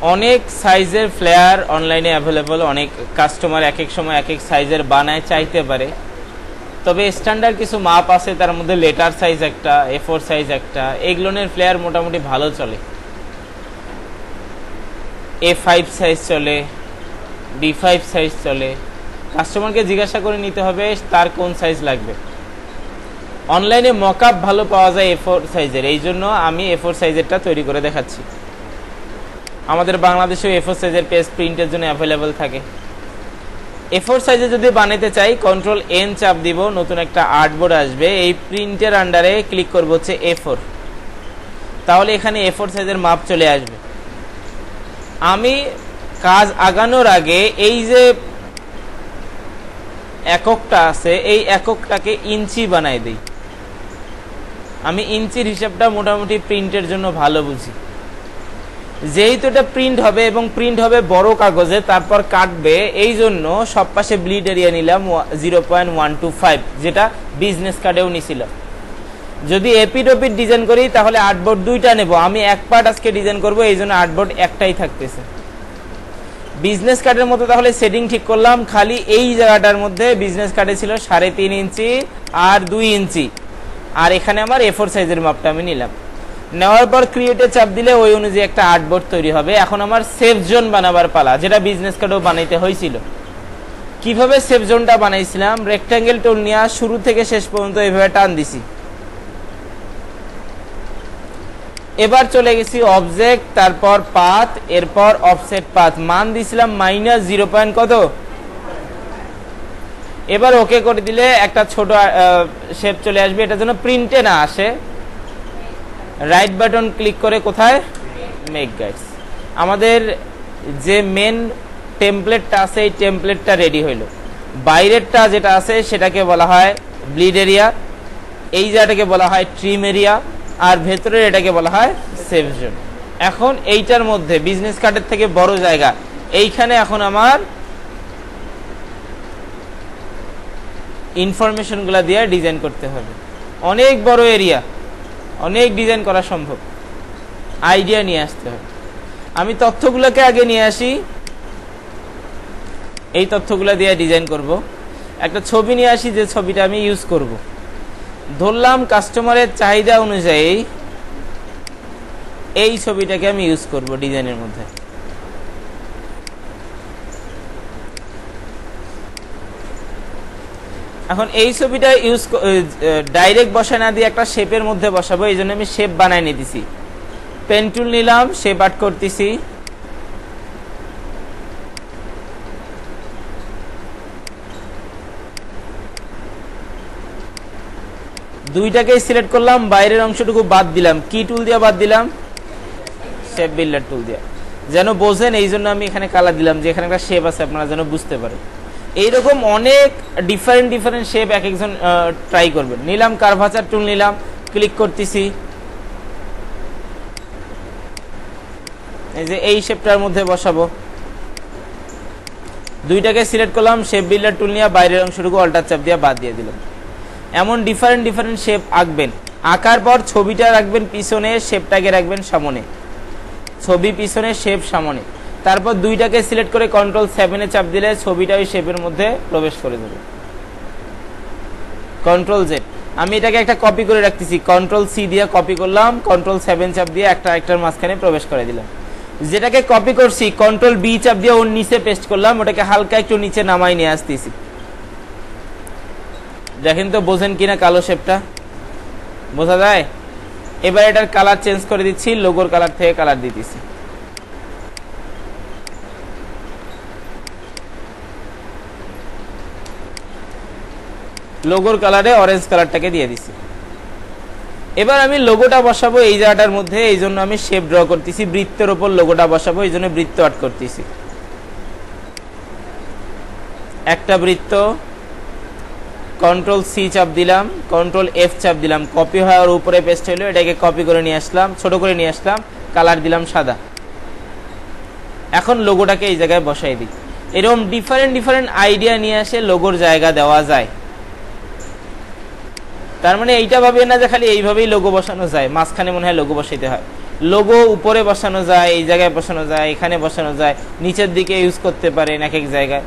অনেক সাইজের ফ্লেয়ার অনলাইনে অ্যাভেলেবল, অনেক কাস্টমার এক এক সময় এক এক সাইজের বানায় চাইতে পারে। তবে স্ট্যান্ডার্ড কিছু মাপ আছে, তার মধ্যে লেটার সাইজ একটা, A4 সাইজ একটা, এগুলোর ফ্লেয়ার মোটামুটি ভালো চলে। A5 সাইজ চলে, B5 সাইজ চলে। কাস্টমারকে জিজ্ঞাসা করে নিতে হবে তার কোন সাইজ লাগবে। অনলাইনে মকআপ ভালো পাওয়া যায় A4 সাইজের, এই জন্য আমি A4 সাইজেরটা তৈরি করে দেখাচ্ছি। আমাদের বাংলাদেশেও A4 সাইজের পেজ প্রিন্টের জন্য অ্যাভেলেবল থাকে। A4 সাইজে যদি বানাতে চাই কন্ট্রোল N চাপ দিব, নতুন একটা আর্টবোর্ড আসবে। এই প্রিন্টের আন্ডারে ক্লিক করব হচ্ছে A4, তাহলে এখানে A4 সাইজের মাপ চলে আসবে। আমি কাজ আগানোর আগে এই যে এককটা আছে এই এককটাকে ইঞ্চি বানাই দিই। আমি ইঞ্চির হিসাবটা মোটামুটি প্রিন্টের জন্য ভালো বুঝি। যেহেতু এটা প্রিন্ট হবে এবং প্রিন্ট হবে বড় কাগজে, তারপর কাটবে, এই জন্য সব পাশে ব্লিড এরিয়া নিলাম 0.125, যেটা বিজনেস কার্ডেও নিছিল। যদি এপিড ওপিড ডিজাইন করি তাহলে আর্টবোর্ড দুইটা নেব, আমি এক পার্ট আজকে ডিজাইন করব, এই জন্য আর্টবোর্ড একটাই থাকতেছে। বিজনেস কার্ডের মতো তাহলে সেটিং ঠিক করলাম, খালি এই জায়গাটার মধ্যে বিজনেস কার্ডে ছিল 3.5 ইঞ্চি আর 2 ইঞ্চি, আর এখানে আমার A4 সাইজের মাপটা আমি নিলাম। নেওয়ার পর ক্রিয়েটে চাপ দিলে ওই অনুযায়ী একটা আর্টবোর্ড তৈরি হবে। এখন আমার সেফ জোন বানাবার পালা, যেটা বিজনেস কার্ডেও বানাইতে হয়েছিল। কিভাবে সেফ জোনটা বানাইছিলাম, রেক্ট্যাঙ্গেল টুল নিয়ে শুরু থেকে শেষ পর্যন্ত এইভাবে টান দিছি। এবার চলে গেছি অবজেক্ট, তারপর পাথ, এরপর অফসেট পাথ, মান দিছিলাম -0. কত। এবার ওকে করে দিলে একটা ছোট শেপ চলে আসবে। এটা যেন প্রিন্টে না আসে, রাইট বাটন ক্লিক করে কোথায়, মেক গাইডস। আমাদের যে মেন টেমপ্লেটটা আছে এই টেমপ্লেটটা রেডি হইল। বাইরেরটা যেটা আছে সেটাকে বলা হয় ব্লিড এরিয়া, এই জায়গাটাকে বলা হয় ট্রিম এরিয়া, আর ভেতরের এটাকে বলা হয় সেফ জোন। এখন এইটার মধ্যে বিজনেস কার্ডের থেকে বড় জায়গা, এইখানে এখন আমার ইনফরমেশন গুলা দিয়ে ডিজাইন করতে হবে। অনেক বড় এরিয়া, অনেক ডিজাইন করা সম্ভব, আইডিয়া নিয়ে আসতে হবে। আমি তথ্যগুলোকে আগে নিয়ে আসি, এই তথ্যগুলো দিয়ে ডিজাইন করব। একটা ছবি নিয়ে আসি, যে ছবিটা আমি ইউজ করব। ধরলাম কাস্টমারের চাহিদা অনুযায়ী এই ছবিটাকে আমি ইউজ করব ডিজাইনের মধ্যে। এখন এই ছবিটা ইউজ ডাইরেক্ট বসায় না দিয়ে একটা শেপের মধ্যে বসাবো, এই জন্য আমি শেপ বানাই নিতেছি। পেন টুল নিলাম, শেপ আর্ট করতেছি। দুইটাকে সিলেক্ট করলাম, বাইরের অংশটুকু বাদ দিলাম। কি টুল দিয়ে বাদ দিলাম, শেপ বিল্ডার টুল দিয়ে। যেন বোঝেন এই জন্য আমি এখানে কালার দিলাম, যে এখানে একটা শেপ আছে, আপনারা যেন বুঝতে পারেন। এইরকম অনেক ডিফারেন্ট ডিফারেন্ট শেপ এক একজন ট্রাই করবেন। নিলাম কার্ভাচার টুল নিলাম, ক্লিক করতেছি। এই যে এই শেপটার মধ্যে বসাবো, দুইটাকে সিলেক্ট করলাম, শেপ বিল্ডার টুল নিয়ে বাইরের অংশটুকু অল্টার চাপ দিয়ে বাদ দিয়ে দিলাম। এমন ডিফারেন্ট ডিফারেন্ট শেপ আঁকবেন। আঁকার পর ছবিটা রাখবেন পিছনে, শেপটাকে রাখবেন সামনে। ছবি পিছনে, শেপ সামনে। তারপর দুইটাকে সিলেক্ট করে কন্ট্রোল 7 চাপ দিলে ছবিটা ওই শেপের মধ্যে প্রবেশ করে দেবে। Control Z। আমি এটাকে একটা কপি করে রাখতেছি, কন্ট্রোল C দিয়ে কপি করলাম, কন্ট্রোল 7 চাপ দিয়ে একটা একটার মাঝখানে প্রবেশ করে দিলাম। যেটাকে কপি করছি কন্ট্রোল B চাপ দিয়ে ওর নিচে পেস্ট করলাম, ওটাকে হালকা একটু নিচে নামাই নিয়ে আসতেছি। দেখেন তো বোঝেন কিনা কালো শেপটা, বোঝা যায়? এবার এটার কালার চেঞ্জ করে দিচ্ছি, লোগোর কালার থেকে কালার দিতেছি। লোগোর কালারে অরেঞ্জ কালারটাকে দিয়ে দিছি। এবার আমি লোগোটা বসাবো এই জায়গাটার মধ্যে, এই জন্য আমি শেপ ড্র করতেছি। বৃত্তের উপর লোগোটা বসাবো, এই জন্য বৃত্ত আর্ট করতেছি। একটা বৃত্ত, কন্ট্রোল C চাপ দিলাম, কন্ট্রোল F চাপ দিলাম, কপি হওয়ার উপরে পেস্ট হইলো। এটাকে কপি করে নিয়ে আসলাম, ছোট করে নিয়ে আসলাম, কালার দিলাম সাদা। এখন লোগোটাকে এই জায়গায় বসাই দিই। এরকম ডিফারেন্ট ডিফারেন্ট আইডিয়া নিয়ে আসে লোগোর জায়গা দেওয়া যায়। তার মানে এইটা ভাবে না যে খালি এইভাবেই লোগো বসানো যায়, মাঝখানে মনে হয় লোগো বসাইতে হয়। লোগো উপরে বসানো যায়, এই জায়গায় বসানো যায়, এখানে বসানো যায়, নিচের দিকে ইউজ করতে পারেন এক এক জায়গায়,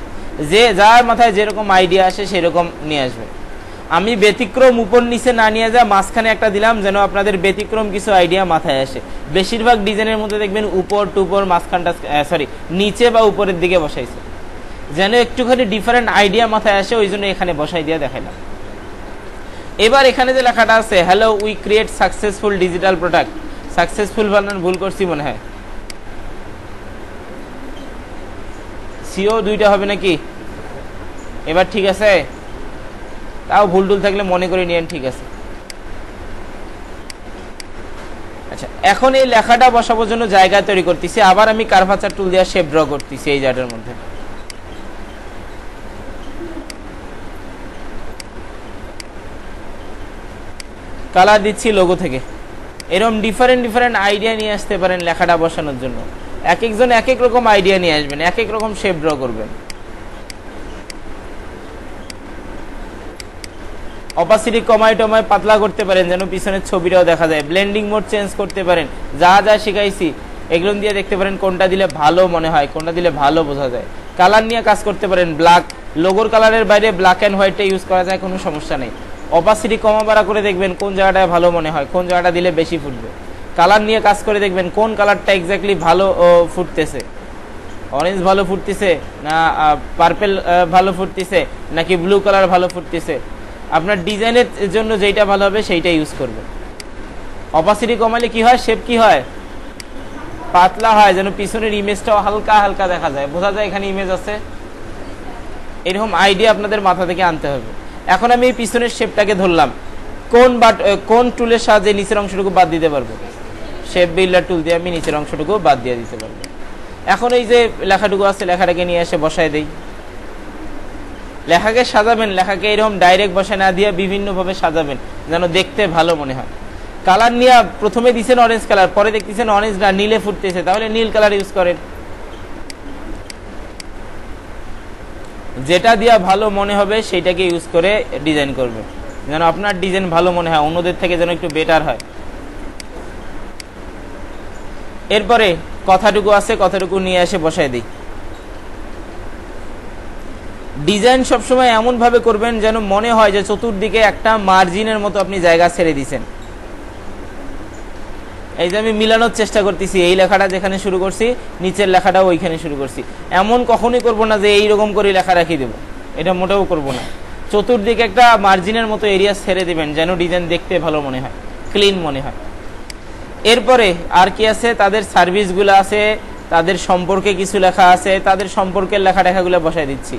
যে যার মাথায় যেরকম আইডিয়া আসে সেরকম নিয়ে আসবে। আমি ব্যতিক্রম উপর নিচে না নিয়ে যা মাঝখানে একটা দিলাম, যেন আপনাদের ব্যতিক্রম কিছু আইডিয়া মাথায় আসে। বেশিরভাগ ডিজাইনের মধ্যে দেখবেন উপর টুপর মাঝখানটা নিচে বা উপরের দিকে বসাইছে, যেন একটুখানি ডিফারেন্ট আইডিয়া মাথায় আসে, ওই জন্য এখানে বসাই দিয়ে দেখাইলাম। এবার এখানে যে লেখাটা আছে, hello we create successful digital product, successful বানান ভুল করছি মনে হয়, সিও দুইটা হবে নাকি? এবার ঠিক আছে? তাও ভুল টুল থাকলে মনে করে নিয়েন, ঠিক আছে। আচ্ছা, এখন এই লেখাটা বসানোর জন্য জায়গা তৈরি করতেছি। আবার আমি কার্ভাচার টুল দিয়ে শেপ ড্র করতেছি এই জায়গাটার মধ্যে। কালার দিচ্ছি লোগো থেকে। এরকম ডিফারেন্ট ডিফারেন্ট আইডিয়া নিয়ে আসতে পারেন লেখাটা বসানোর জন্য। এক একজন এক এক রকম আইডিয়া নিয়ে আসবেন, এক এক রকম শেপ ড্র করবেন। অপাসিটি কমায় টমায় পাতলা করতে পারেন, যেন পিছনের ছবিটাও দেখা যায়। ব্লেন্ডিং মোড চেঞ্জ করতে পারেন। যা যা শিখাইছি এগুলো দিয়ে দেখতে পারেন কোনটা দিলে ভালো মনে হয়, কোনটা দিলে ভালো বোঝা যায়। কালার নিয়ে কাজ করতে পারেন। ব্ল্যাক, লোগোর কালারের বাইরে ব্ল্যাক অ্যান্ড হোয়াইটটা ইউজ করা যায়, কোনো সমস্যা নেই। অপাসিটি কমা বাড়া করে দেখবেন কোন জায়গাটায় ভালো মনে হয়, কোন জায়গাটা দিলে বেশি ফুটবে। কালার নিয়ে কাজ করে দেখবেন কোন কালারটা এক্স্যাক্টলি ভালো ফুটতেছে। অরেঞ্জ ভালো ফুটতেছে না পার্পেল ভালো ফুটতেছে, নাকি ব্লু কালার ভালো ফুটতেছে। আপনার ডিজাইনের জন্য যেটা ভালো হবে সেইটা ইউজ করবেন। অপাসিটি কমালে কি হয়, শেপ কি হয়, পাতলা হয়, যেন পিছনের ইমেজটাও হালকা হালকা দেখা যায়, বোঝা যায় এখানে ইমেজ আছে। এরকম আইডিয়া আপনাদের মাথা থেকে আনতে হবে। এখন আমি এই পিছনের শেপটাকে ধরলাম, কোন টুলের সাহায্যে নিচের অংশটুকু বাদ দিতে পারবো? শেপ বিল্ডার টুল দিয়ে আমি নিচের অংশটুকু বাদ দিয়ে দিতে পারবো। এখন এই যে লেখাটুকু আছে, লেখাটাকে নিয়ে এসে বসায় দেই। লেখাকে সাজাবেন, লেখাকে এরকম ডাইরেক্ট বসায় না দিয়ে বিভিন্নভাবে সাজাবেন, যেন দেখতে ভালো মনে হয়। কালার নিয়ে প্রথমে দিচ্ছেন অরেঞ্জ কালার, পরে দেখতেছেন অরেঞ্জ না নীলে ফুটতেছে, তাহলে নীল কালার ইউজ করেন। যেটা দিয়া ভালো মনে হবে সেইটাকে ইউজ করে ডিজাইন করবেন, যেন আপনার ডিজাইন ভালো মনে হয়, অন্যদের থেকে যেন একটু বেটার হয়। এরপরে কথাটুকু আছে, কথাটুকু নিয়ে এসে বসায় দিই। ডিজাইন সবসময় এমন ভাবে করবেন যেন মনে হয় যে চতুর্দিকে একটা মার্জিনের মতো আপনি জায়গা ছেড়ে দিচ্ছেন। এই যে আমি মিলানোর চেষ্টা করতেছি, এই লেখাটা যেখানে শুরু করছি নিচের লেখাটাও ওইখানে শুরু করছি। এমন কখনোই করব না যে এইরকম করে লেখা রাখি দেবো, এটা মোটেও করব না। চতুর্দিকে একটা মার্জিনের মতো এরিয়া ছেড়ে দিবেন, যেন ডিজাইন দেখতে ভালো মনে হয়, ক্লিন মনে হয়। এরপরে আর কি আছে, তাদের সার্ভিসগুলো আছে, তাদের সম্পর্কে কিছু লেখা আছে, তাদের সম্পর্কের লেখা টেখাগুলো বসায় দিচ্ছি।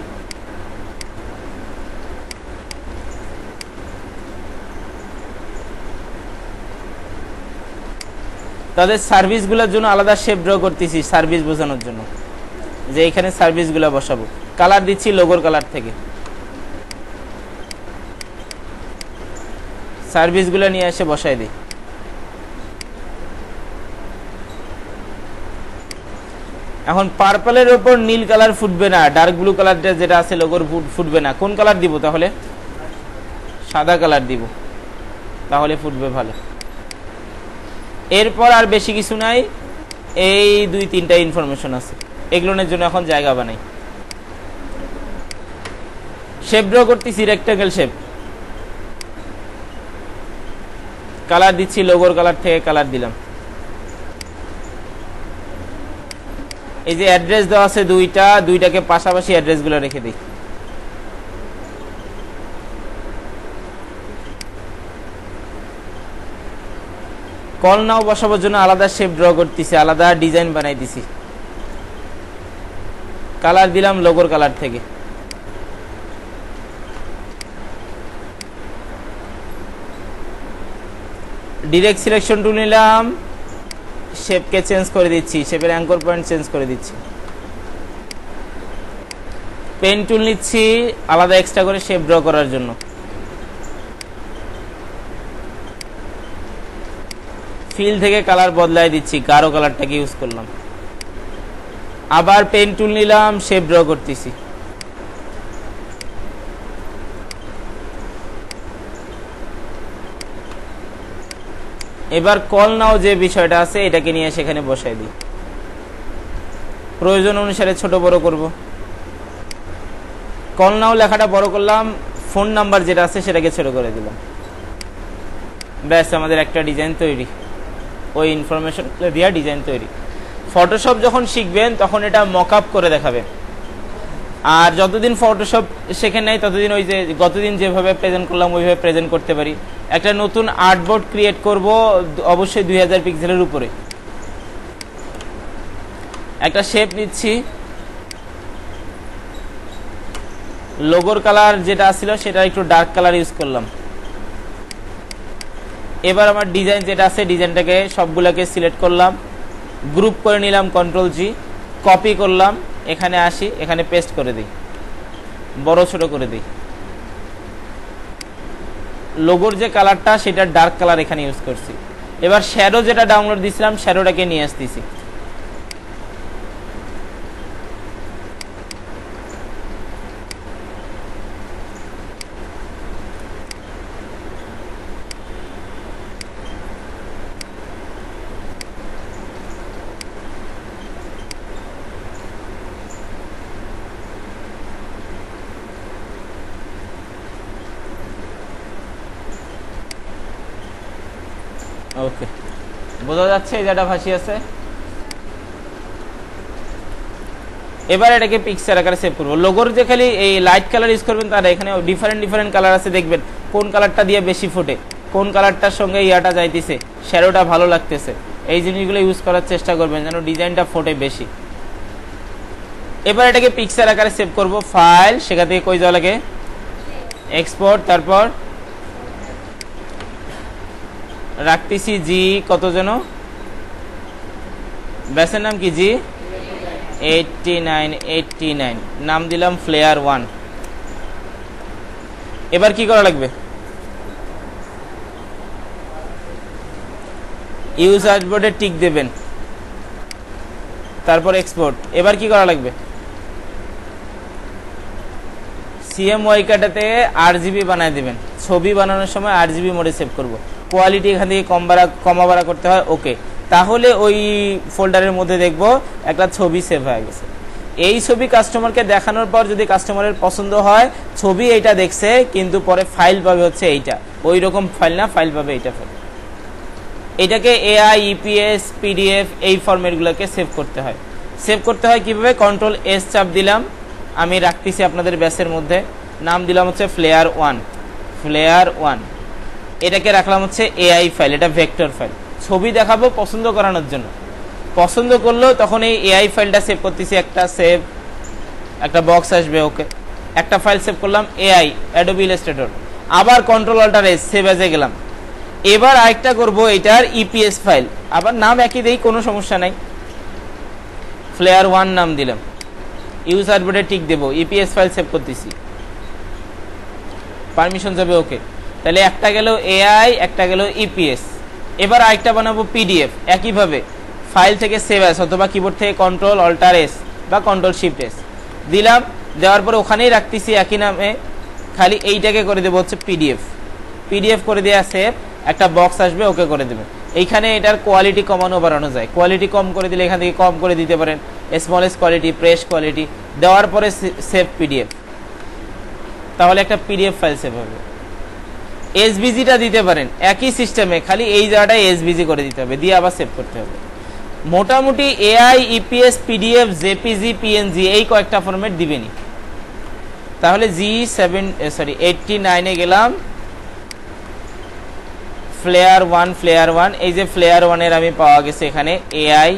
তাদের সার্ভিসগুলোর জন্য আলাদা শেপ ড্র করতেছি, সার্ভিস বোঝানোর জন্য, যে এখানে সার্ভিসগুলো বসাবো। কালার দিচ্ছি লোগোর কালার থেকে। সার্ভিসগুলো নিয়ে এসে বসাই দিই। এখন পার্পলের উপর নীল কালার ফুটবে না, ডার্ক ব্লু কালারটা যেটা আছে লোগোর ফুটবে না। কোন কালার দিব তাহলে? সাদা কালার দিব, তাহলে ফুটবে ভালো। এরপর আর বেশি কিছু নাই, এই 2-3টা ইনফরমেশন আছে, এগুলোর জন্য এখন জায়গা বানাই। শেপ ড্র করতেছি রেক্টাঙ্গেল শেপ। কালার দিচ্ছি লোগোর কালার থেকে, কালার দিলাম। এই যে অ্যাড্রেস দেওয়া আছে দুইটাকে পাশাপাশি অ্যাড্রেসগুলো রেখে দিই। কল নাও বসাবার জন্য আলাদা শেপ ড্র করতেছি, আলাদা ডিজাইন বানাই দিছি। কালার দিলাম লোগোর কালার থেকে। ডিরেক্ট সিলেকশন টুল নিলাম, শেপকে চেঞ্জ করে দিচ্ছি, শেপের অ্যাঙ্কর পয়েন্ট চেঞ্জ করে দিচ্ছি। পেন টুল নিচ্ছি আলাদা এক্সট্রা করে শেপ ড্র করার জন্য। ফিল থেকে কালার বদলাই দিচ্ছি, গাঢ় কালারটাকে ইউজ করলাম। আবার পেন টুল নিলাম, শেপ ড্র করতেছি। এবার কল নাও যে বিষয়টা আছে এটাকে নিয়ে সেখানে বসাই দিই, প্রয়োজন অনুসারে ছোট বড় করব। কল নাও লেখাটা বড় করলাম, ফোন নাম্বার যেটা আছে সেটাকে ছোট করে দিলাম, ব্যাস আমাদের একটা ডিজাইন তৈরি। ওই ইনফরমেশন দিয়া ডিজাইন তৈরি। ফটোশপ যখন শিখবেন তখন এটা মকআপ করে দেখাবেন, আর যতদিন ফটোশপ শেখেন নাই ততদিন ওই যে গতদিন যেভাবে প্রেজেন্ট করলাম ওইভাবে প্রেজেন্ট করতে পারি। একটা নতুন আর্টবোর্ড ক্রিয়েট করব, অবশ্যই 2000 পিক্সেলের উপরে। একটা শেপ নিচ্ছি, লোগোর কালার যেটা ছিল সেটা একটু ডার্ক কালার ইউজ করলাম। এবার আমার ডিজাইন যেটা আছে ডিজাইনটাকে সবগুলোকে সিলেক্ট করলাম, গ্রুপ করে নিলাম, কন্ট্রোল জি, কপি করলাম, এখানে আসি, এখানে পেস্ট করে দিই, বড় ছোট করে দিই। লোগোর যে কালারটা সেটা ডার্ক কালার এখানে ইউজ করছি। এবার শ্যাডো যেটা ডাউনলোড দিয়েছিলাম শ্যাডোটাকে নিয়ে আসতেছি, ওকে বোঝা যাচ্ছে এই জায়গাটা ভাসি আছে। এবার এটাকে পিকচার আকারে সেভ করবো। লোগোর যে খালি এই লাইট কালার ইউজ করবেন তারা এখানে ডিফারেন্ট কালার আছে, দেখবেন কোন কালারটা দিয়ে বেশি ফোটে, কোন কালারটার সঙ্গে ইয়াটা যাইতেছে, শ্যাডোটা ভালো লাগতেছে, এই জিনিসগুলো ইউজ করার চেষ্টা করবেন যেন ডিজাইনটা ফোটে বেশি। এবার এটাকে পিকচার আকারে সেভ করব, ফাইল, সেখান থেকে কই যাওয়া লাগে, এক্সপোর্ট, তারপর রাখতেছি জি কত যেন, ব্যাসের নাম কি, জি 89, নাম দিলাম ফ্লেয়ার 1। এবার কি করা লাগবে, ইউজ আর্টবোর্ডে টিক দেবেন, তারপর এক্সপোর্ট। এবার কি করা লাগবে, সিএমওয়াই কাটাতে আরজিবি বানায় দিবেন, ছবি বানানোর সময় আরজিবি মোডে সেভ করব। কোয়ালিটি এখান থেকে কমা বাড়া করতে হয়, ওকে। তাহলে ওই ফোল্ডারের মধ্যে দেখবো একটা ছবি সেভ হয়ে গেছে। এই ছবি কাস্টমারকে দেখানোর পর যদি কাস্টমারের পছন্দ হয়, ছবি এইটা দেখছে কিন্তু পরে ফাইল পাবে হচ্ছে এইটা, ওই রকম ফাইল না, ফাইল পাবে এইটা ফাইল। এটাকে এআই, ইপিএস, পিডিএফ এই ফরম্যাটগুলোকে সেভ করতে হয়। সেভ করতে হয় কিভাবে, কন্ট্রোল এস চাপ দিলাম, আমি রাখতেছি আপনাদের ব্যাসের মধ্যে, নাম দিলাম হচ্ছে ফ্লেয়ার 1। এটাকে রাখলাম হচ্ছে এআই ফাইল, এটা ভেক্টর ফাইল, ছবি দেখাবো পছন্দ করানোর জন্য। পছন্দ করলো তখন এই এআই ফাইলটা সেভ করতেছি, একটা বক্স আসবে, ওকে। একটা ফাইল সেভ করলাম এআই, অ্যাডোবি ইলাস্ট্রেটর, আবার কন্ট্রোল অল্টার এস, সেভ এজে গেলাম। এবার আরেকটা করবো, এটার ইপিএস ফাইল, আবার নাম একই দেই, কোনো সমস্যা নাই, ফ্লেয়ার 1 নাম দিলাম, ইউজ আর্টবোর্ডে টিক দেবো, ইপিএস ফাইল সেভ করতেছি, পারমিশন যাবে, ওকে। তাহলে একটা গেল এআই, একটা গেল ইপিএস। এবার আরেকটা বানাবো পিডিএফ, একইভাবে ফাইল থেকে সেভ অ্যাস অথবা কিবোর্ড থেকে কন্ট্রোল অল্টার এস বা কন্ট্রোল শিফট এস দিলাম, দেওয়ার পরে ওখানেই রাখতেছি একই নামে, খালি এইটাকে করে দেবো হচ্ছে পিডিএফ করে দেওয়া সেভ, একটা বক্স আসবে, ওকে করে দেবে। এইখানে এটার কোয়ালিটি কমানো বাড়ানো যায়, কোয়ালিটি কম করে দিলে এখান থেকে কম করে দিতে পারেন, স্মলেস্ট কোয়ালিটি, প্রেস কোয়ালিটি, দেওয়ার পরে সেভ পিডিএফ, তাহলে একটা পিডিএফ ফাইল সেভ হবে। এসবিজিটা দিতে পারেন একই সিস্টেমে, খালি এই জায়গাটায় এসবিজি করে দিতে হবে, দিয়ে আবার সেভ করতে হবে। মোটামুটি AI, EPS, PDF, JPG, PNG এই কয়েকটা ফরম্যাট দিবেনি। তাহলে G89 গেলাম, ফ্লেয়ার 1, এই যে ফ্লেয়ার 1 এর আমি পাওয়া গেছে এখানে এআই,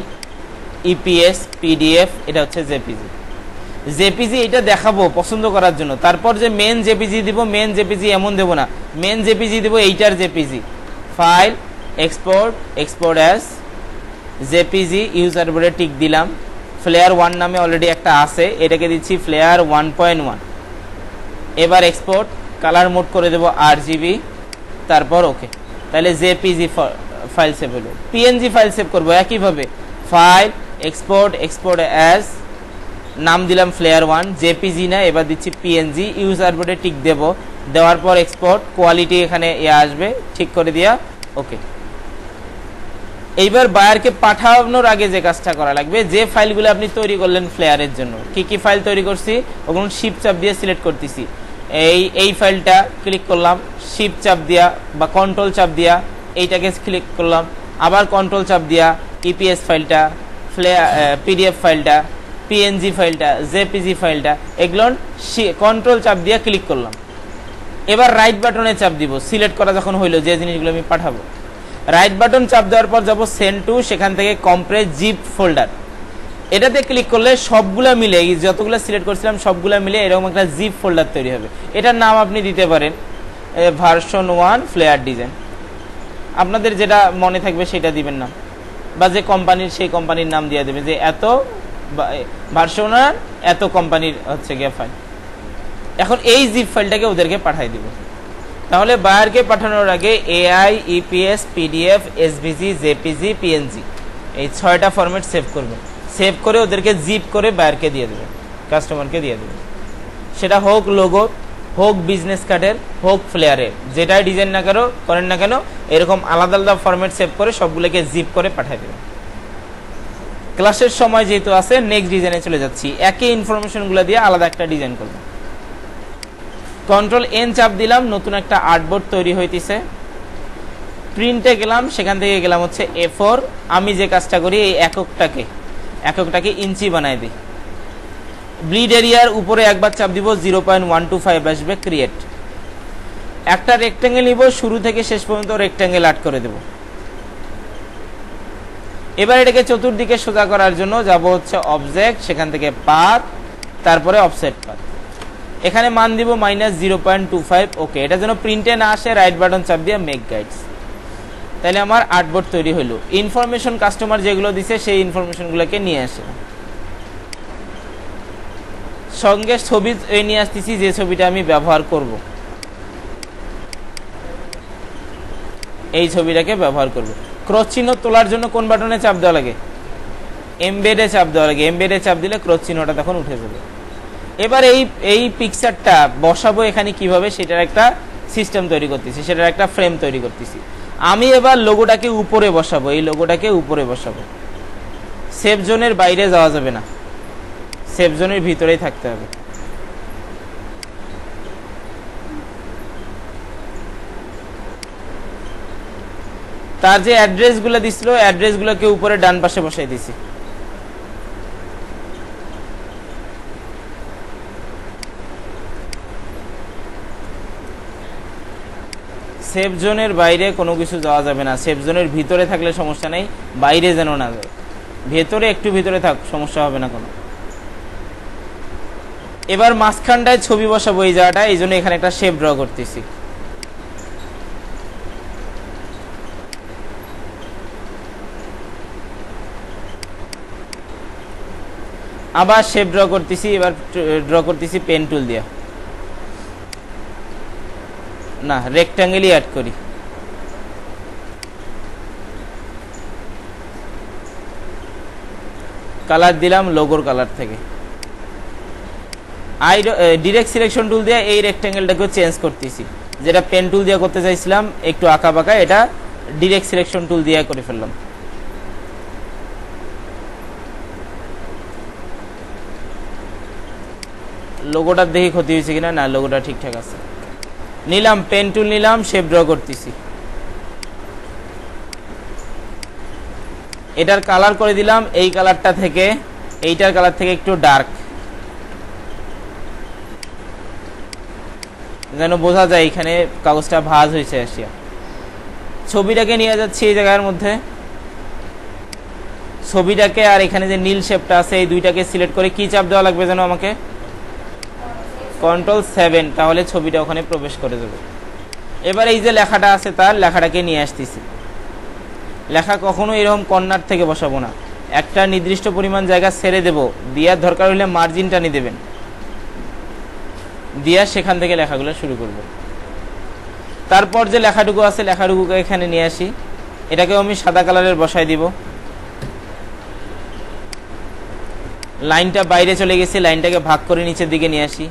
ইপিএস, পিডিএফ, এটা হচ্ছে জেপিজি এটা দেখাবো পছন্দ করার জন্য। তারপর যে মেন জেপিজি দিব, মেন জেপিজি এমন দেব না, মেন জেপিজি দিব এইটার JPG, file, export as JPG, use আর্টবোর্ডে টিক দিলাম, ফ্লেয়ার 1 নামে অলরেডি একটা আছে, এটাকে দিচ্ছি ফ্লেয়ার 1.1। এবার এক্সপোর্ট, কালার মোড করে দেব আরজিবি, তারপর ওকে। তাহলে জেপিজি ফাইল সেভ হলো। পিএনজি ফাইল সেভ করবো একইভাবে, ফাইল, এক্সপোর্ট অ্যাজ, নাম দিলাম ফ্লেয়ার 1, জেপিজি না, এবার দিচ্ছি পিএনজি, ইউজ আর্টবোর্ডে টিক দেব, দেওয়ার পর এক্সপোর্ট, কোয়ালিটি এখানে আসবে, ঠিক করে দিয়া ওকে। এইবার বায়ারকে পাঠানোর আগে যে কাজটা করা লাগবে, যে ফাইলগুলো আপনি তৈরি করলেন ফ্লেয়ারের জন্য, কি কি ফাইল তৈরি করছি ওগুলো শিফট চাপ দিয়ে সিলেক্ট করতেছি। এই ফাইলটা ক্লিক করলাম, শিফট চাপ দিয়া বা কন্ট্রোল চাপ দিয়া এইটাকে ক্লিক করলাম, আবার কন্ট্রোল চাপ দিয়া ইপিএস ফাইলটা, পিডিএফ ফাইলটা, পিএনজি ফাইলটা, জেপিজি ফাইলটা, এগুলো কন্ট্রোল চাপ দিয়ে ক্লিক করলাম। এবার রাইট বাটনে চাপ দিব, সিলেক্ট করা যখন হইলো যে জিনিসগুলো আমি পাঠাবো। রাইট বাটন চাপ দেওয়ার পর যাব সেন্ড টু, সেখান থেকে কম্প্রেস জিপ ফোল্ডার, এটাতে ক্লিক করলে সবগুলা মিলে যতগুলো সিলেক্ট করছিলাম সবগুলা মিলে এরকম একটা জিপ ফোল্ডার তৈরি হবে। এটার নাম আপনি দিতে পারেন ভার্সন 1 ফ্লেয়ার ডিজাইন, আপনাদের যেটা মনে থাকবে সেটা দিবেন না, বা যে কোম্পানির সেই কোম্পানির নাম দিয়ে দেবে যে এত ভার্সন 1 এত কোম্পানির হচ্ছে গিয়ে ফাইল। এখন এই জিপ ফাইলটাকে ওদেরকে পাঠিয়ে দিব। তাহলে বায়ারকে পাঠানোর আগে AI, EPS, PDF, SVG, JPG, PNG এই 6টা ফরম্যাট সেভ করবেন। সেভ করে ওদেরকে জিপ করে বায়ারকে দিয়ে দেবেন, কাস্টমারকে দিয়ে দেবেন। সেটা হোক লোগো, হোক বিজনেস কার্ডের, হোক ফ্লেয়ারের, যেটাই ডিজাইন না করেন না কেন এরকম আলাদা আলাদা ফরম্যাট সেভ করে সবগুলোকে জিপ করে পাঠিয়ে দেবেন। ক্লাসের সময় যেহেতু আছে, নেক্সট ডিজাইনে চলে যাচ্ছি। একই ইনফরমেশনগুলো দিয়ে আলাদা একটা ডিজাইন করব। কন্ট্রোল এন চাপ দিলাম, নতুন একটা আর্টবোর্ড তৈরি হইতেছে। প্রিন্টে গেলাম, সেখান থেকে গেলাম হচ্ছে A4। আমি যে কাজটা করি এই এককটাকে ইঞ্চি বানাই দিই। ব্লিড এরিয়ার উপরে একবার চাপ দিব, 0.125 আসবে ক্রিয়েট। একটা রেক্ট্যাঙ্গেল নিব, শুরু থেকে শেষ পর্যন্ত রেক্ট্যাঙ্গেল আর্ট করে দেব। এবার এটাকে চতুর্দিকে সোজা করার জন্য যাব হচ্ছে অবজেক্ট, সেখান থেকে পাথ, তারপরে অফসেট পাথ। এখানে মান দিব -0.25। ওকে, এটা যেন প্রিন্টে না আসে রাইট বাটন চাপ দিয়ে মেক গাইডস। তাহলে আমার আর্টবোর্ড তৈরি হলো। ইনফরমেশন কাস্টমার যেগুলো দিছে সেই ইনফরমেশনগুলোকে নিয়ে আসে, সঙ্গে ছবি নিয়ে আসতেছি যে ছবিটা আমি ব্যবহার করব। এই ছবিটাকে ব্যবহার করব। ক্রস চিহ্ন তোলার জন্য কোন বাটনে চাপ দেওয়া লাগে? এমবেডে চাপ দেওয়া লাগে। এমবেডে চাপ দিলে ক্রস চিহ্নটা তখন উঠে যাবে। এবার এই পিকচারটা বসাবো এখানে কিভাবে সেটার একটা সিস্টেম তৈরি করতেছি, সেটার একটা ফ্রেম তৈরি করতেছি। আমি এবার লোগোটাকে উপরে বসাবো, এই লোগোটাকে উপরে বসাবো। সেফ জোনের বাইরে যাওয়া যাবে না, সেফ জোনের ভিতরেই থাকতে হবে। তার যে অ্যাড্রেসগুলো দিছিল অ্যাড্রেসগুলোকে উপরে ডান পাশে বসাই দিছি। সেফ জোনের বাইরে কোনো কিছু যাওয়া যাবে না। সেফ জোনের ভিতরে থাকলে সমস্যা নেই, বাইরে যেন না যায়। ভেতরে একটু ভিতরে থাক, সমস্যা হবে না কোনো। এবার মাঝখানটায় ছবি বসাবো এই জায়গাটা, এই জন্য এখানে একটা শেপ ড্র করতেছি। আবার শেপ ড্র করতেছি, এবার ড্র করতেছি পেন টুল দিয়ে। না, রেক্ট্যাঙ্গেলই অ্যাড করি। কালার দিলাম লোগোর কালার থেকে। ডিরেক্ট সিলেকশন টুল দিয়ে এই রেক্ট্যাঙ্গেলটাকে চেঞ্জ করতেছি, যেটা পেন টুল দিয়ে করতে চাইছিলাম একটু আঁকা বাঁকা, এটা ডিরেক্ট সিলেকশন টুল দিয়ে করে ফেললাম। লোগোটার দেখি ক্ষতি হয়েছে কিনা, না লোগোটা ঠিকঠাক আছে। নিলাম পেন টুল, নিলাম শেপ ড্র করতেছি। এটার কালার করে দিলাম এই কালারটা থেকে, এইটার কালার থেকে একটু ডার্ক, যেন বোঝা যায় এখানে কাগজটা ভাঁজ হয়েছে আসিয়া। ছবিটাকে নিয়ে যাচ্ছি এই জায়গার মধ্যে, ছবিটাকে আর এখানে যে নীল শেপটা আছে এই দুইটাকে সিলেক্ট করে কি চাপ দেওয়া লাগবে যেন আমাকে? Ctrl 7, তাহলে ছবিটা ওখানে প্রবেশ করে যাবে। এবার এই যে লেখাটা আছে তার লেখাটাকে নিয়ে আসতেছি। লেখা কখনো এরকম কর্নার থেকে বসাবো না, একটা নির্দিষ্ট পরিমাণ জায়গা ছেড়ে দেব, দেওয়ার দরকার হলে মার্জিন টানি দেবেন, দিয়া সেখান থেকে লেখাগুলো শুরু করব। তারপর যে লেখাটুকু আছে লেখাটুকুকে এখানে নিয়ে আসি, এটাকেও আমি সাদা কালারের বসাই দিব। লাইনটা বাইরে চলে গেছে, লাইনটাকে ভাগ করে নিচের দিকে নিয়ে আসি।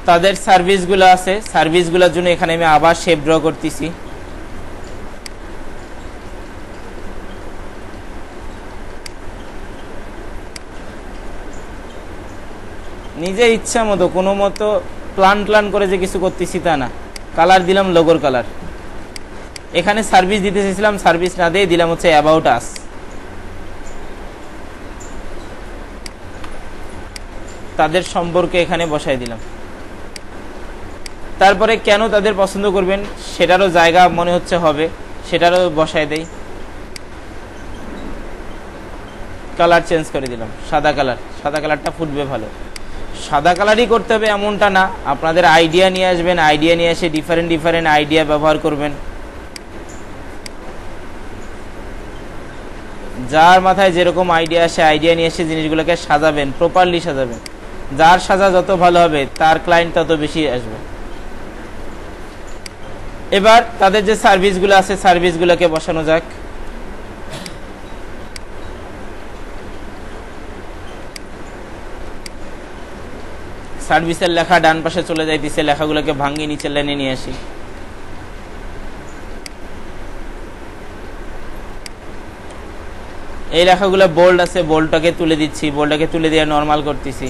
তাদের সার্ভিসগুলো আছে, সার্ভিসগুলোর জন্য এখানে আমি আবার শেপ ড্র করতেছি। নিজে ইচ্ছা মতো কোনো মতো প্ল্যান করে যে কিছু করতেছি তা না। কালার দিলাম লোগোর কালার। এখানে সার্ভিস দিতে চেয়েছিলাম, সার্ভিস না দিয়ে দিলাম হচ্ছে অ্যাবাউট আস। তাদের সম্পর্কে এখানে বসাই দিলাম। তারপরে কেন তাদের পছন্দ করবেন সেটারও জায়গা মনে হচ্ছে হবে, সেটারও বসায় দেই। কালার চেঞ্জ করে দিলাম, সাদা কালার। সাদা কালারটা ফুটবে ভালো। সাদা কালারই করতে হবে এমনটা না, আপনাদের আইডিয়া নিয়ে আসবেন, আইডিয়া নিয়ে এসে ডিফারেন্ট আইডিয়া ব্যবহার করবেন। যার মাথায় যেরকম আইডিয়া আসে আইডিয়া নিয়ে এসে জিনিসগুলোকে সাজাবেন, প্রপারলি সাজাবেন। যার সাজা যত ভালো হবে তার ক্লায়েন্ট তত বেশি আসবে। এবার তাদের যে সার্ভিসগুলো আছে সার্ভিসগুলোকে বসানো যাক। সার্ভিসের লেখা ডান পাশে চলে যাইতেছে, লেখাগুলোকে ভাঙিয়ে নিচের লাইনে নিয়ে আসি। এই লেখাগুলো বোল্ড আছে, বোল্ডটাকে তুলে দিচ্ছি, বোল্ডটাকে তুলে দিয়ে নরমাল করতেছি।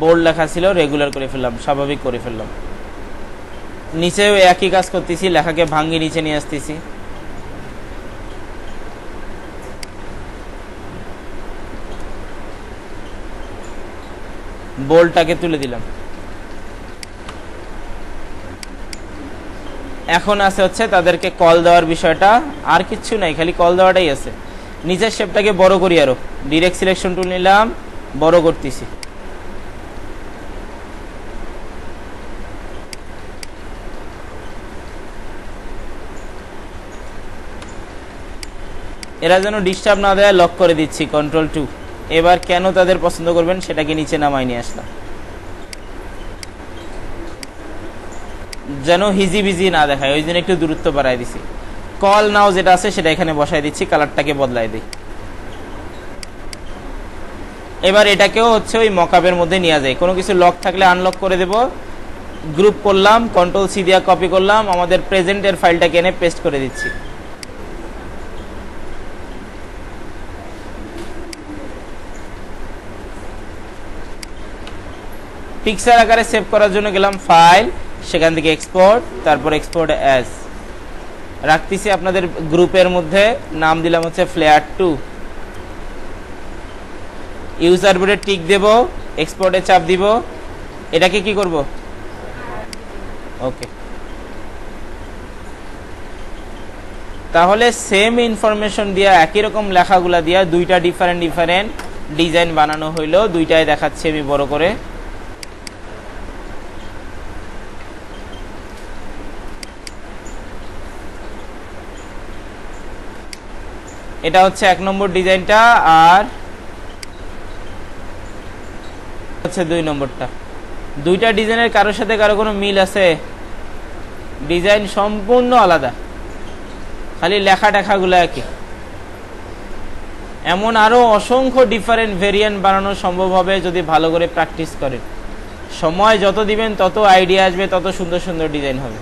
বোল্ড লেখা ছিল রেগুলার করে ফেললাম, স্বাভাবিক করে ফেললাম। নিচেও একই কাজ করতেছি, লেখাকে ভাঙিয়ে নিচে নিয়ে আসতেছি। বোল্ডটাকে তুলে দিলাম। এখন আছে হচ্ছে তাদেরকে কল দেওয়ার বিষয়টা, আর কিচ্ছু নাই, খালি কল দেওয়াটাই আছে। নিচের শেপটাকে বড় করি, আরো ডিরেক্ট সিলেকশন টুল নিলাম, বড় করতেছি। এরা যেন ডিস্টার্ব না দেয় লক করে দিচ্ছি, Ctrl+2। এবার কেন তাদের পছন্দ করবেন সেটাকে নিচে নামাই নিয়ে আসলাম, যেন হিজিবিজি না দেখায়, ওই জন্য একটু দূরত্ব বাড়াই দিছি। কল নাও যেটা আছে সেটা এখানে বসাই দিচ্ছি, কালারটাকে বদলাই দিই। এবার এটাকেও হচ্ছে ওই মকআপের মধ্যে নিয়ে যায়। কোনো কিছু লক থাকলে আনলক করে দেব। গ্রুপ করলাম, Ctrl+C দিয়ে কপি করলাম, আমাদের প্রেজেন্টের ফাইলটাকে এনে পেস্ট করে দিচ্ছি। পিকচার আকারে সেভ করার জন্য গেলাম ফাইল, সেখান থেকে এক্সপোর্ট, তারপর এক্সপোর্ট অ্যাজ রাখতেছি। আপনাদের গ্রুপের মধ্যে নাম দিলাম হচ্ছে Flair2। ইউজার বোর্ডে টিক দেব, এক্সপোর্টে চাপ দিব। এটাকে কি করব? ওকে। তাহলে সেম ইনফরমেশন দিয়া, একই রকম লেখাগুলা দিয়া দুইটা ডিফারেন্ট ডিজাইন বানানো হইলো। দুইটাই দেখাচ্ছি আমি বড় করে। এটা হচ্ছে 1 নম্বর ডিজাইনটা, আর হচ্ছে 2 নম্বরটা। দুইটা ডিজাইনের কারোর সাথে কারো কোনো মিল আছে? ডিজাইন সম্পূর্ণ আলাদা, খালি লেখা টেখাগুলো একই। এমন আরো অসংখ্য ডিফারেন্ট ভেরিয়েন্ট বানানো সম্ভব হবে যদি ভালো করে প্র্যাকটিস করেন। সময় যত দিবেন তত আইডিয়া আসবে, তত সুন্দর সুন্দর ডিজাইন হবে।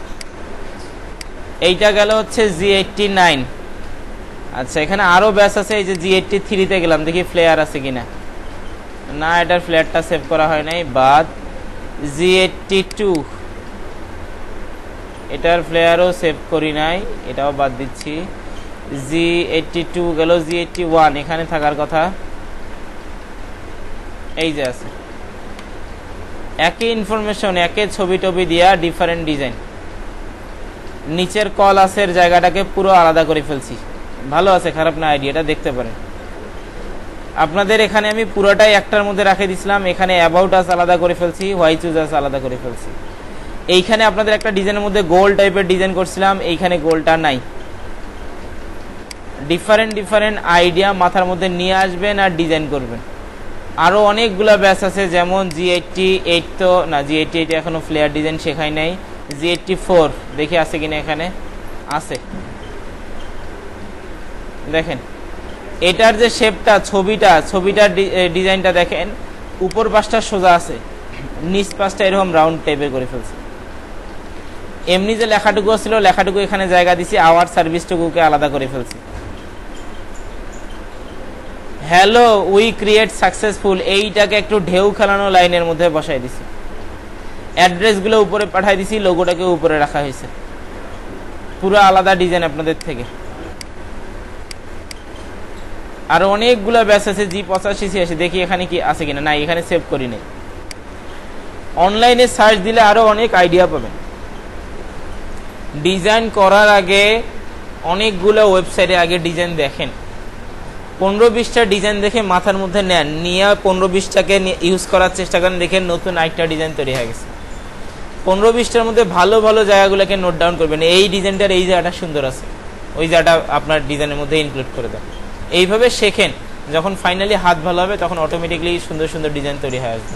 এইটা গেল হচ্ছে G89। আচ্ছা, এখানে আরো ব্যাস আছে। এই যে G83 তে গেলাম, দেখি ফ্লেয়ার আছে কিনা। না, এটার ফ্লেয়ারটা সেভ করা হয় নাই, বাদ। G82, এটার ফ্লেয়ারও সেভ করি নাই, এটাও বাদ দিচ্ছি। G82 গেল, G81 এখানে থাকার কথা। এই যে আছে, একই ইনফরমেশন, একই ছবি টবি দিয়া ডিফারেন্ট ডিজাইন। নিচের কল আসের জায়গাটাকে পুরো আলাদা করে ফেলছি। ভালো আছে, খারাপ না, আইডিয়াটা দেখতে পারেন আপনাদের। এখানে আমি পুরোটাই একটার মধ্যে রাখে দিছিলাম। এখানে অ্যাবাউট আস আলাদা করে ফেলছি, হোয়াই চুজ আস আলাদা করে ফেলছি। এইখানে আপনাদের একটা ডিজাইনের মধ্যে গোল টাইপের ডিজাইন করছিলাম, এইখানে গোলটা নাই। ডিফারেন্ট আইডিয়া মাথার মধ্যে নিয়ে আসবেন আর ডিজাইন করবেন। আরো অনেকগুলা ব্যাচ আছে, যেমন G88 তো না, G88 এখনো ফ্লেয়ার ডিজাইন শেখাই নাই। G84 দেখি আছে কিনা, এখানে আছে। দেখেন এটার যে শেপটা, ছবিটা ডিজাইনটা দেখেন, উপর পাশটা সোজা আছে, নিচ পাশটা এরকম রাউন্ড টাইপের করে ফেলছি। এমনি যে লেখাটুকু ছিল লেখাটুকু এখানে জায়গা দিছি, আওয়ার সার্ভিসটুকুকে আলাদা করে ফেলছি। হ্যালো উই ক্রিয়েট সাকসেসফুল, এইটাকে একটু ঢেউ খেলানো লাইনের মধ্যে বসাই দিছি। অ্যাড্রেসগুলো উপরে পাঠাই দিছি, লোগোটাকে উপরে রাখা হয়েছে, পুরো আলাদা ডিজাইন আপনাদের থেকে। আর অনেকগুলো ব্যাচ আছে, G85 দেখি এখানে কি আছে কিনা। না, এখানে সেভ করি নাই। অনলাইনে সার্চ দিলে আরো অনেক আইডিয়া পাবেন। ডিজাইন করার আগে অনেকগুলো ওয়েবসাইটে আগে ডিজাইন দেখেন, 15-20টা ডিজাইন দেখে মাথার মধ্যে নেন, নিয়ে 15-20টাকে ইউজ করার চেষ্টা করেন, দেখেন নতুন আরেকটা ডিজাইন তৈরি হয়ে গেছে। 15-20টার মধ্যে ভালো ভালো জায়গাগুলোকে নোট ডাউন করবেন, এই ডিজাইনটার এই জায়গাটা সুন্দর আছে, ওই জায়গাটা আপনার ডিজাইনের মধ্যে ইনক্লুড করে দেন। এইভাবে শেখেন, যখন ফাইনালি হাত ভালো হবে তখন অটোমেটিকলি সুন্দর সুন্দর ডিজাইন তৈরি হয়ে আসবে।